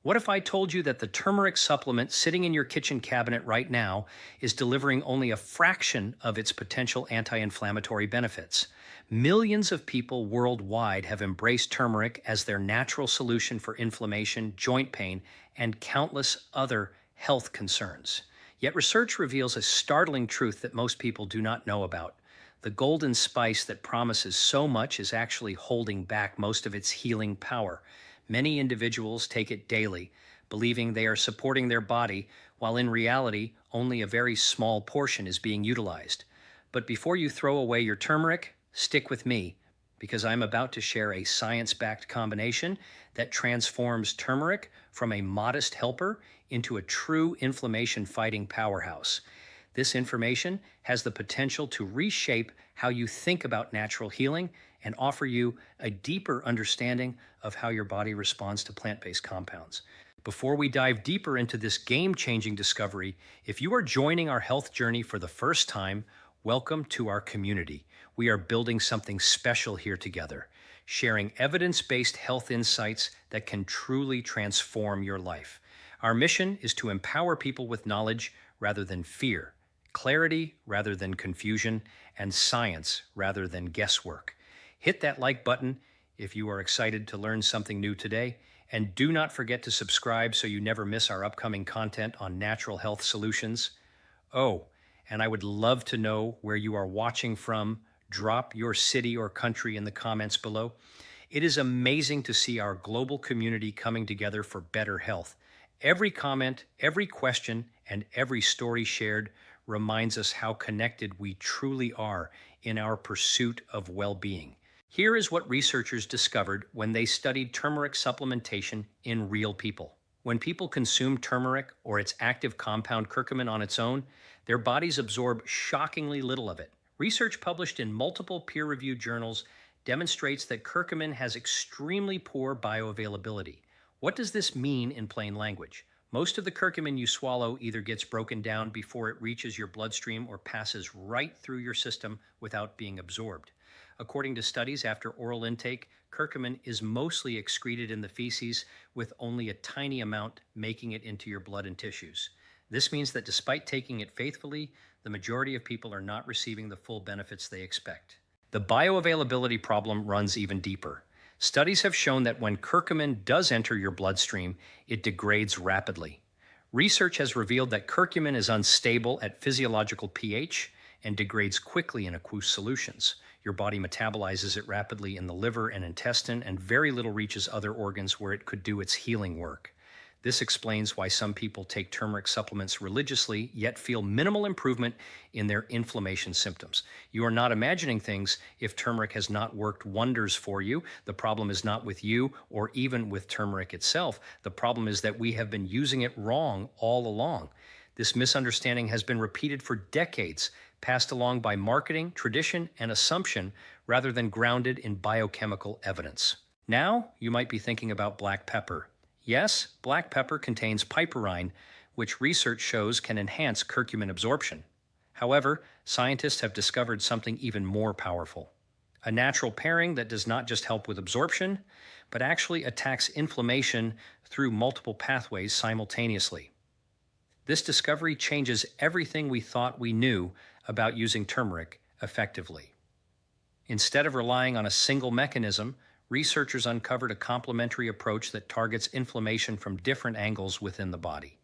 What if I told you that the turmeric supplement sitting in your kitchen cabinet right now is delivering only a fraction of its potential anti inflammatory benefits? Millions of people worldwide have embraced turmeric as their natural solution for inflammation, joint pain, and countless other health concerns. Yet research reveals a startling truth that most people do not know about. The golden spice that promises so much is actually holding back most of its healing power. Many individuals take it daily, believing they are supporting their body, while in reality, only a very small portion is being utilized. But before you throw away your turmeric, stick with me, because I'm about to share a science-backed combination that transforms turmeric from a modest helper into a true inflammation-fighting powerhouse. This information has the potential to reshape how you think about natural healing and offer you a deeper understanding of how your body responds to plant-based compounds. Before we dive deeper into this game-changing discovery, if you are joining our health journey for the first time, welcome to our community. We are building something special here together, sharing evidence-based health insights that can truly transform your life. Our mission is to empower people with knowledge rather than fear, clarity rather than confusion, and science rather than guesswork. Hit that like button if you are excited to learn something new today, and do not forget to subscribe so you never miss our upcoming content on natural health solutions. Oh, and I would love to know where you are watching from. Drop your city or country in the comments below. It is amazing to see our global community coming together for better health. Every comment, every question, and every story shared reminds us how connected we truly are in our pursuit of well-being. Here is what researchers discovered when they studied turmeric supplementation in real people. When people consume turmeric or its active compound curcumin on its own, their bodies absorb shockingly little of it. Research published in multiple peer-reviewed journals demonstrates that curcumin has extremely poor bioavailability. What does this mean in plain language? Most of the curcumin you swallow either gets broken down before it reaches your bloodstream or passes right through your system without being absorbed. According to studies, after oral intake, curcumin is mostly excreted in the feces, with only a tiny amount making it into your blood and tissues. This means that despite taking it faithfully, the majority of people are not receiving the full benefits they expect. The bioavailability problem runs even deeper. Studies have shown that when curcumin does enter your bloodstream, it degrades rapidly. Research has revealed that curcumin is unstable at physiological pH and degrades quickly in aqueous solutions. Your body metabolizes it rapidly in the liver and intestine, and very little reaches other organs where it could do its healing work. This explains why some people take turmeric supplements religiously, yet feel minimal improvement in their inflammation symptoms. You are not imagining things. If turmeric has not worked wonders for you, the problem is not with you or even with turmeric itself. The problem is that we have been using it wrong all along. This misunderstanding has been repeated for decades, passed along by marketing, tradition, and assumption rather than grounded in biochemical evidence. Now, you might be thinking about black pepper. Yes, black pepper contains piperine, which research shows can enhance curcumin absorption. However, scientists have discovered something even more powerful. A natural pairing that does not just help with absorption, but actually attacks inflammation through multiple pathways simultaneously. This discovery changes everything we thought we knew about using turmeric effectively. Instead of relying on a single mechanism, researchers uncovered a complementary approach that targets inflammation from different angles within the body.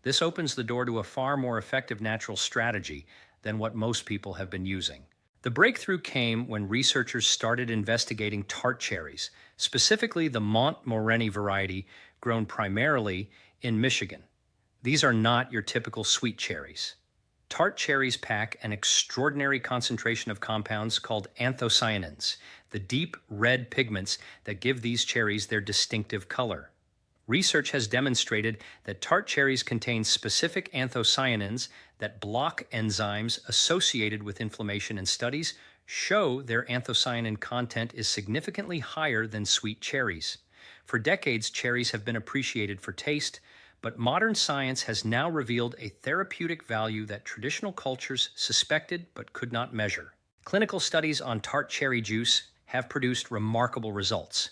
This opens the door to a far more effective natural strategy than what most people have been using. The breakthrough came when researchers started investigating tart cherries, specifically the Montmorillon variety grown primarily in Michigan. These are not your typical sweet cherries. Tart cherries pack an extraordinary concentration of compounds called anthocyanins, the deep red pigments that give these cherries their distinctive color. Research has demonstrated that tart cherries contain specific anthocyanins that block enzymes associated with inflammation, and studies show their anthocyanin content is significantly higher than sweet cherries. For decades, cherries have been appreciated for taste, but modern science has now revealed a therapeutic value that traditional cultures suspected but could not measure. Clinical studies on tart cherry juice have produced remarkable results.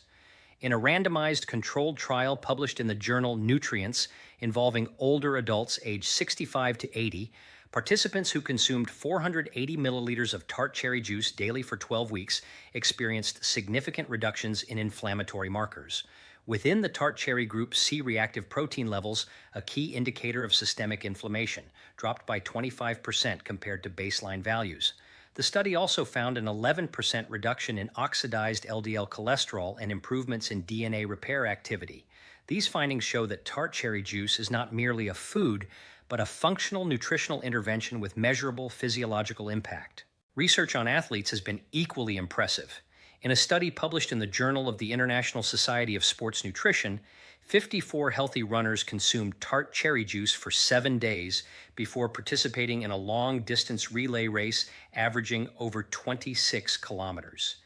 In a randomized controlled trial published in the journal Nutrients involving older adults aged 65 to 80, participants who consumed 480 milliliters of tart cherry juice daily for 12 weeks experienced significant reductions in inflammatory markers. Within the tart cherry group, C-reactive protein levels, a key indicator of systemic inflammation, dropped by 25% compared to baseline values. The study also found an 11% reduction in oxidized LDL cholesterol and improvements in DNA repair activity. These findings show that tart cherry juice is not merely a food, but a functional nutritional intervention with measurable physiological impact. Research on athletes has been equally impressive. In a study published in the Journal of the International Society of Sports Nutrition, 54 healthy runners consumed tart cherry juice for 7 days before participating in a long-distance relay race averaging over 26 kilometers.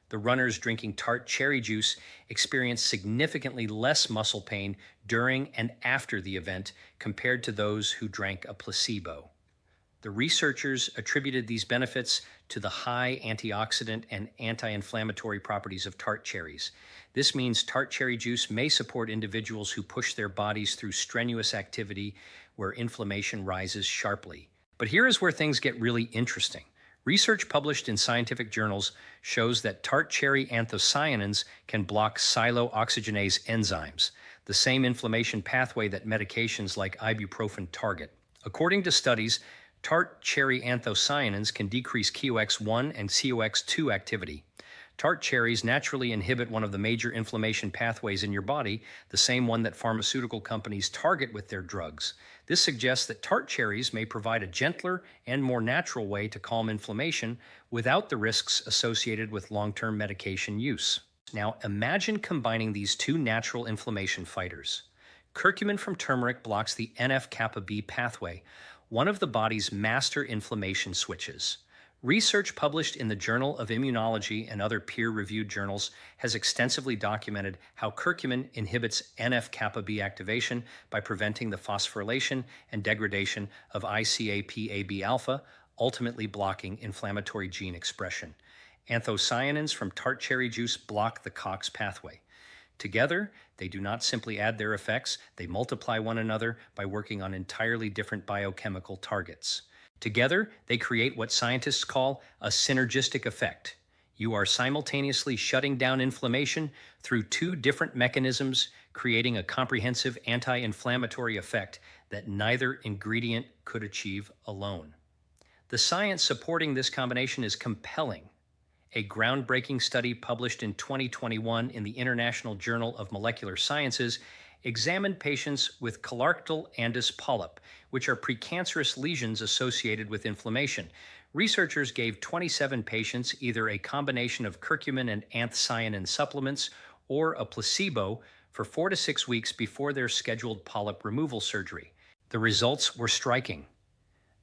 The runners drinking tart cherry juice experienced significantly less muscle pain during and after the event compared to those who drank a placebo. The researchers attributed these benefits to the high antioxidant and anti-inflammatory properties of tart cherries. This means tart cherry juice may support individuals who push their bodies through strenuous activity where inflammation rises sharply. But here is where things get really interesting. Research published in scientific journals shows that tart cherry anthocyanins can block sialooxygenase enzymes, the same inflammation pathway that medications like ibuprofen target. According to studies, tart cherry anthocyanins can decrease COX-1 and COX-2 activity. Tart cherries naturally inhibit one of the major inflammation pathways in your body, the same one that pharmaceutical companies target with their drugs. This suggests that tart cherries may provide a gentler and more natural way to calm inflammation without the risks associated with long-term medication use. Now, imagine combining these two natural inflammation fighters. Curcumin from turmeric blocks the NF-kappa B pathway, one of the body's master inflammation switches. Research published in the Journal of Immunology and other peer-reviewed journals has extensively documented how curcumin inhibits NF-kappa B activation by preventing the phosphorylation and degradation of ICA-PAB alpha, ultimately blocking inflammatory gene expression. Anthocyanins from tart cherry juice block the COX pathway. Together, they do not simply add their effects, they multiply one another by working on entirely different biochemical targets. Together, they create what scientists call a synergistic effect. You are simultaneously shutting down inflammation through two different mechanisms, creating a comprehensive anti-inflammatory effect that neither ingredient could achieve alone. The science supporting this combination is compelling. A groundbreaking study published in 2021 in the International Journal of Molecular Sciences examined patients with colorectal andus polyp, which are precancerous lesions associated with inflammation. Researchers gave 27 patients either a combination of curcumin and anthocyanin supplements or a placebo for 4 to 6 weeks before their scheduled polyp removal surgery. The results were striking.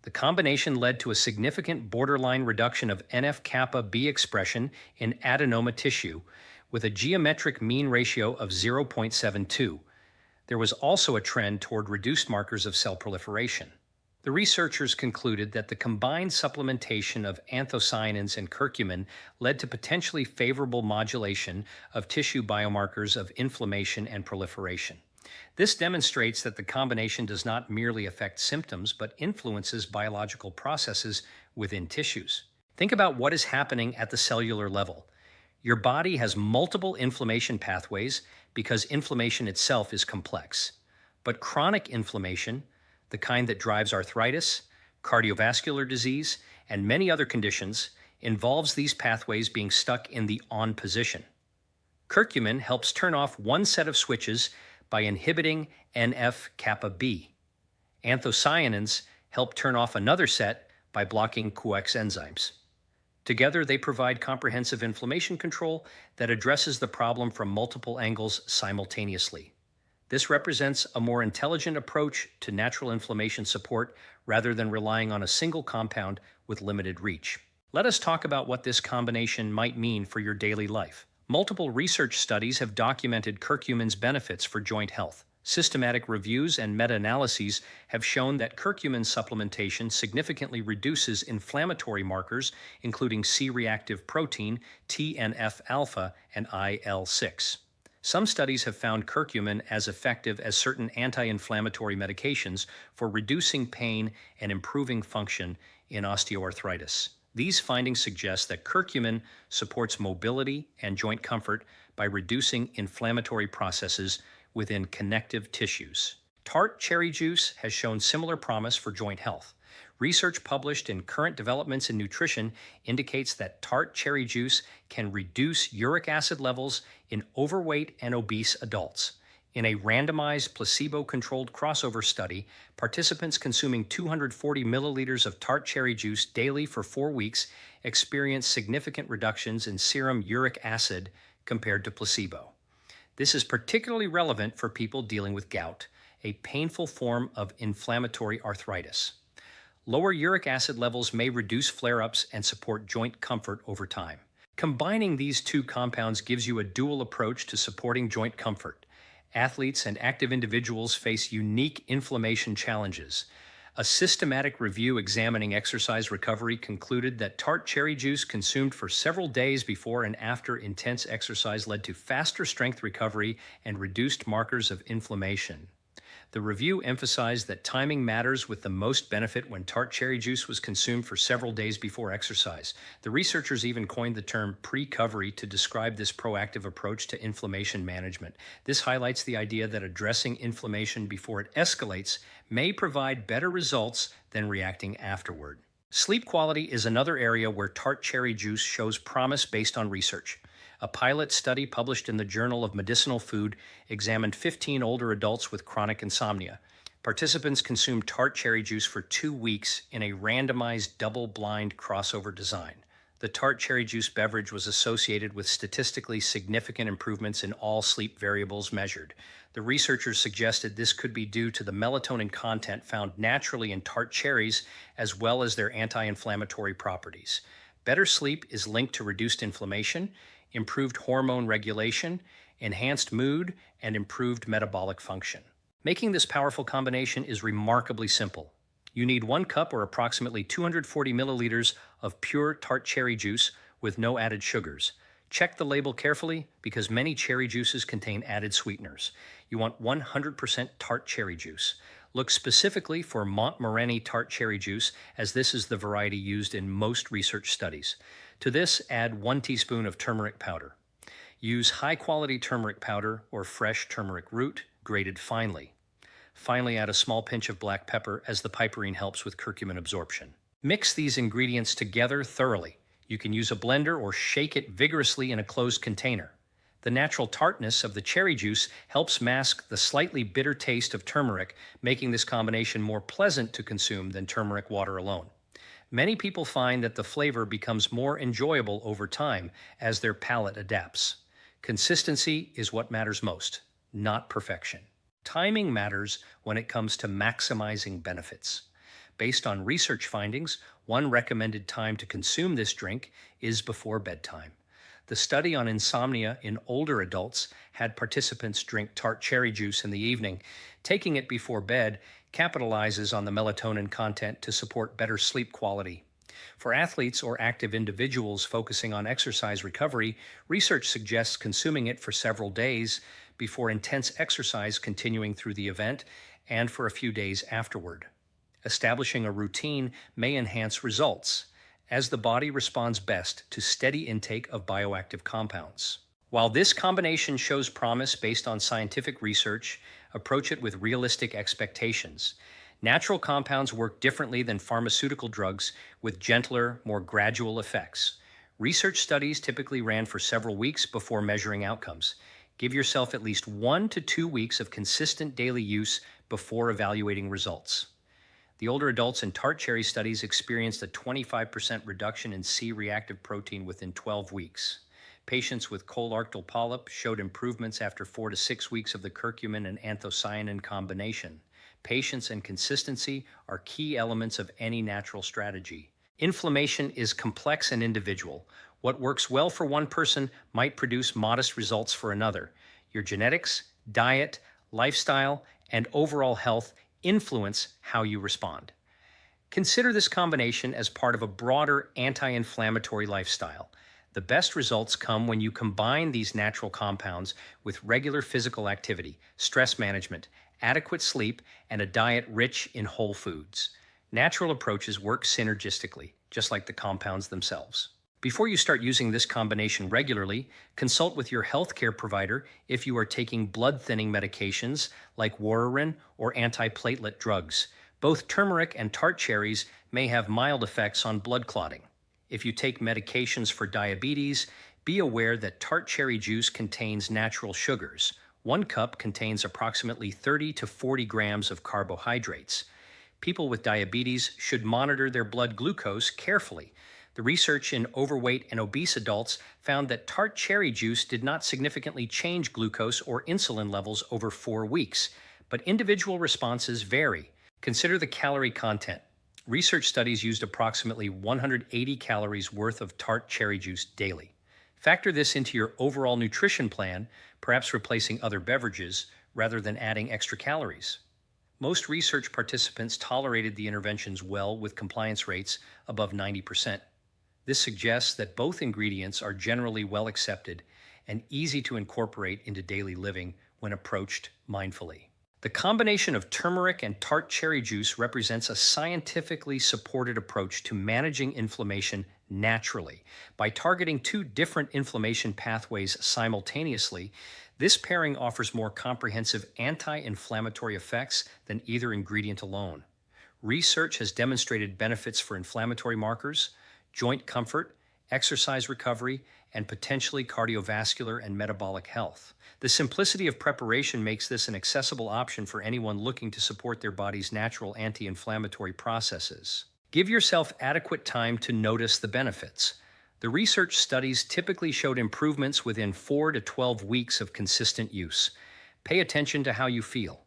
The combination led to a significant borderline reduction of NF-kappa B expression in adenoma tissue, with a geometric mean ratio of 0.72. There was also a trend toward reduced markers of cell proliferation. The researchers concluded that the combined supplementation of anthocyanins and curcumin led to potentially favorable modulation of tissue biomarkers of inflammation and proliferation. This demonstrates that the combination does not merely affect symptoms, but influences biological processes within tissues. Think about what is happening at the cellular level. Your body has multiple inflammation pathways because inflammation itself is complex. But chronic inflammation, the kind that drives arthritis, cardiovascular disease, and many other conditions, involves these pathways being stuck in the on position. Curcumin helps turn off one set of switches by inhibiting NF-kappa B. Anthocyanins help turn off another set by blocking COX enzymes. Together, they provide comprehensive inflammation control that addresses the problem from multiple angles simultaneously. This represents a more intelligent approach to natural inflammation support rather than relying on a single compound with limited reach. Let us talk about what this combination might mean for your daily life. Multiple research studies have documented curcumin's benefits for joint health. Systematic reviews and meta-analyses have shown that curcumin supplementation significantly reduces inflammatory markers, including C-reactive protein, TNF-alpha, and IL-6. Some studies have found curcumin as effective as certain anti-inflammatory medications for reducing pain and improving function in osteoarthritis. These findings suggest that curcumin supports mobility and joint comfort by reducing inflammatory processes within connective tissues. Tart cherry juice has shown similar promise for joint health. Research published in Current Developments in Nutrition indicates that tart cherry juice can reduce uric acid levels in overweight and obese adults. In a randomized, placebo-controlled crossover study, participants consuming 240 milliliters of tart cherry juice daily for 4 weeks experienced significant reductions in serum uric acid compared to placebo. This is particularly relevant for people dealing with gout, a painful form of inflammatory arthritis. Lower uric acid levels may reduce flare-ups and support joint comfort over time. Combining these two compounds gives you a dual approach to supporting joint comfort. Athletes and active individuals face unique inflammation challenges. A systematic review examining exercise recovery concluded that tart cherry juice consumed for several days before and after intense exercise led to faster strength recovery and reduced markers of inflammation. The review emphasized that timing matters, with the most benefit when tart cherry juice was consumed for several days before exercise. The researchers even coined the term pre-covery to describe this proactive approach to inflammation management. This highlights the idea that addressing inflammation before it escalates may provide better results than reacting afterward. Sleep quality is another area where tart cherry juice shows promise based on research. A pilot study published in the Journal of Medicinal Food examined 15 older adults with chronic insomnia. Participants consumed tart cherry juice for 2 weeks in a randomized double-blind crossover design. The tart cherry juice beverage was associated with statistically significant improvements in all sleep variables measured. The researchers suggested this could be due to the melatonin content found naturally in tart cherries, as well as their anti-inflammatory properties. Better sleep is linked to reduced inflammation, improved hormone regulation, enhanced mood, and improved metabolic function. Making this powerful combination is remarkably simple. You need 1 cup, or approximately 240 milliliters, of pure tart cherry juice with no added sugars. Check the label carefully because many cherry juices contain added sweeteners. You want 100% tart cherry juice. Look specifically for Montmorency tart cherry juice, as this is the variety used in most research studies. To this, add 1 teaspoon of turmeric powder. Use high-quality turmeric powder or fresh turmeric root, grated finely. Finally, add a small pinch of black pepper, as the piperine helps with curcumin absorption. Mix these ingredients together thoroughly. You can use a blender or shake it vigorously in a closed container. The natural tartness of the cherry juice helps mask the slightly bitter taste of turmeric, making this combination more pleasant to consume than turmeric water alone. Many people find that the flavor becomes more enjoyable over time as their palate adapts. Consistency is what matters most, not perfection. Timing matters when it comes to maximizing benefits. Based on research findings, one recommended time to consume this drink is before bedtime. The study on insomnia in older adults had participants drink tart cherry juice in the evening. Taking it before bed capitalizes on the melatonin content to support better sleep quality. For athletes or active individuals focusing on exercise recovery, research suggests consuming it for several days before intense exercise, continuing through the event, and for a few days afterward. Establishing a routine may enhance results, as the body responds best to steady intake of bioactive compounds. While this combination shows promise based on scientific research, approach it with realistic expectations. Natural compounds work differently than pharmaceutical drugs, with gentler, more gradual effects. Research studies typically ran for several weeks before measuring outcomes. Give yourself at least 1 to 2 weeks of consistent daily use before evaluating results. The older adults in tart cherry studies experienced a 25% reduction in C-reactive protein within 12 weeks. Patients with colorectal polyp showed improvements after 4 to 6 weeks of the curcumin and anthocyanin combination. Patience and consistency are key elements of any natural strategy. Inflammation is complex and individual. What works well for one person might produce modest results for another. Your genetics, diet, lifestyle, and overall health influence how you respond. Consider this combination as part of a broader anti-inflammatory lifestyle. The best results come when you combine these natural compounds with regular physical activity, stress management, adequate sleep, and a diet rich in whole foods. Natural approaches work synergistically, just like the compounds themselves. Before you start using this combination regularly, consult with your healthcare provider if you are taking blood-thinning medications like Warfarin or antiplatelet drugs. Both turmeric and tart cherries may have mild effects on blood clotting. If you take medications for diabetes, be aware that tart cherry juice contains natural sugars. 1 cup contains approximately 30 to 40 grams of carbohydrates. People with diabetes should monitor their blood glucose carefully. The research in overweight and obese adults found that tart cherry juice did not significantly change glucose or insulin levels over 4 weeks, but individual responses vary. Consider the calorie content. Research studies used approximately 180 calories worth of tart cherry juice daily. Factor this into your overall nutrition plan, perhaps replacing other beverages rather than adding extra calories. Most research participants tolerated the interventions well with compliance rates above 90%. This suggests that both ingredients are generally well accepted and easy to incorporate into daily living when approached mindfully. The combination of turmeric and tart cherry juice represents a scientifically supported approach to managing inflammation naturally. By targeting 2 different inflammation pathways simultaneously, this pairing offers more comprehensive anti-inflammatory effects than either ingredient alone. Research has demonstrated benefits for inflammatory markers, joint comfort, exercise recovery, and potentially cardiovascular and metabolic health. The simplicity of preparation makes this an accessible option for anyone looking to support their body's natural anti-inflammatory processes. Give yourself adequate time to notice the benefits. The research studies typically showed improvements within 4 to 12 weeks of consistent use. Pay attention to how you feel.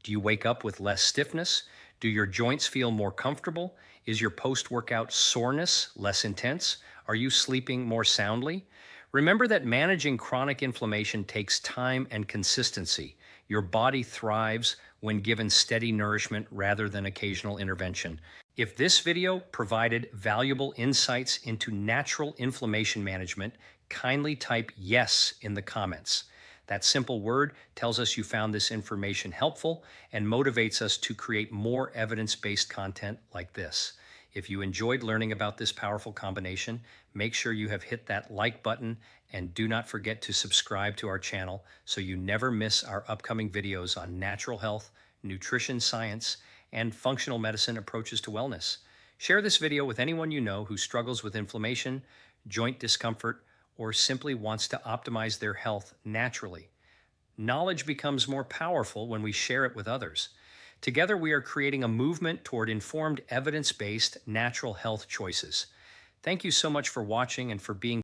Do you wake up with less stiffness? Do your joints feel more comfortable? Is your post-workout soreness less intense? Are you sleeping more soundly? Remember that managing chronic inflammation takes time and consistency. Your body thrives when given steady nourishment rather than occasional intervention. If this video provided valuable insights into natural inflammation management, kindly type yes in the comments. That simple word tells us you found this information helpful and motivates us to create more evidence-based content like this. If you enjoyed learning about this powerful combination, make sure you have hit that like button and do not forget to subscribe to our channel so you never miss our upcoming videos on natural health, nutrition science, and functional medicine approaches to wellness. Share this video with anyone you know who struggles with inflammation, joint discomfort, or simply wants to optimize their health naturally. Knowledge becomes more powerful when we share it with others. Together, we are creating a movement toward informed, evidence-based natural health choices. Thank you so much for watching and for being